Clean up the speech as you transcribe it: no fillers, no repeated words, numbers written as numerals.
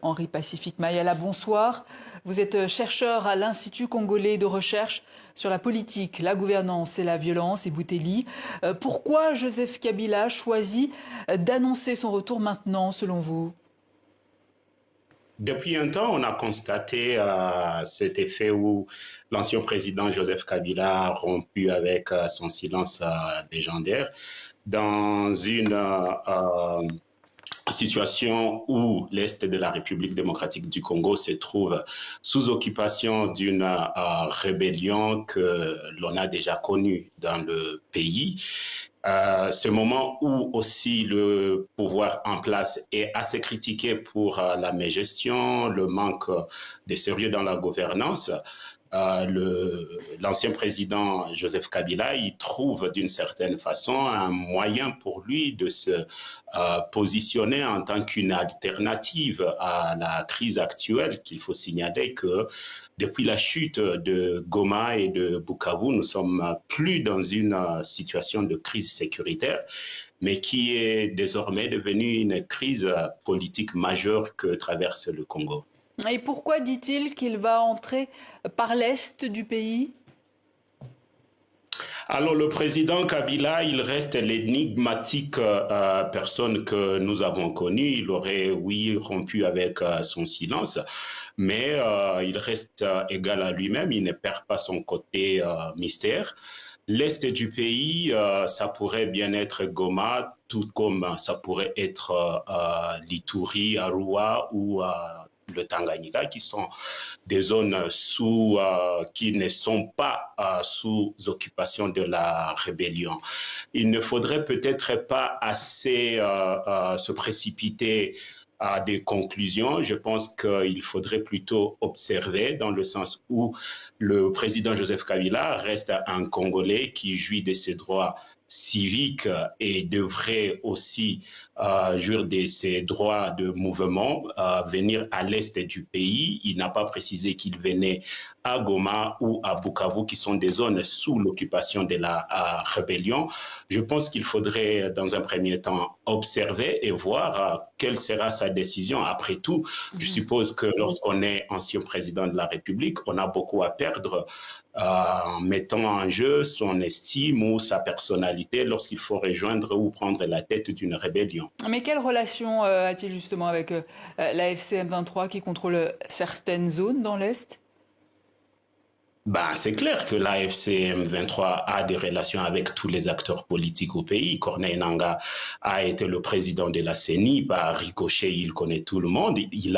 Henri Pacifique Mayala, bonsoir. Vous êtes chercheur à l'Institut congolais de recherche sur la politique, la gouvernance et la violence, et Bouteli. Pourquoi Joseph Kabila choisit d'annoncer son retour maintenant, selon vous? Depuis un temps, on a constaté cet effet où l'ancien président Joseph Kabila a rompu avec son silence légendaire dans une situation où l'Est de la République démocratique du Congo se trouve sous occupation d'une rébellion que l'on a déjà connue dans le pays. Ce moment où aussi le pouvoir en place est assez critiqué pour la mégestion, le manque de sérieux dans la gouvernance, l'ancien président Joseph Kabila, il trouve d'une certaine façon un moyen pour lui de se positionner en tant qu'une alternative à la crise actuelle, qu'il faut signaler que depuis la chute de Goma et de Bukavu, nous sommes plus dans une situation de crise sécuritaire, mais qui est désormais devenue une crise politique majeure que traverse le Congo. Et pourquoi dit-il qu'il va entrer par l'est du pays? Alors le président Kabila, il reste l'énigmatique personne que nous avons connue. Il aurait, oui, rompu avec son silence, mais il reste égal à lui-même. Il ne perd pas son côté mystère. L'est du pays, ça pourrait bien être Goma, tout comme ça pourrait être l'Ituri, Arua ou le Tanganyika, qui sont des zones qui ne sont pas sous occupation de la rébellion. Il ne faudrait peut-être pas assez se précipiter à des conclusions. Je pense qu'il faudrait plutôt observer dans le sens où le président Joseph Kabila reste un Congolais qui jouit de ses droits civiques et devrait aussi jouir de ses droits de mouvement, venir à l'est du pays. Il n'a pas précisé qu'il venait à Goma ou à Bukavu, qui sont des zones sous l'occupation de la rébellion. Je pense qu'il faudrait, dans un premier temps, observer et voir quelle sera sa décision. Après tout, je suppose que lorsqu'on est ancien président de la République, on a beaucoup à perdre en mettant en jeu son estime ou sa personnalité lorsqu'il faut rejoindre ou prendre la tête d'une rébellion. Mais quelle relation a-t-il justement avec l'AFC M23 qui contrôle certaines zones dans l'Est? Ben, c'est clair que l'AFC M23 a des relations avec tous les acteurs politiques au pays. Corneille Nangaa a été le président de la CENI. Par ricochet, il connaît tout le monde. Il a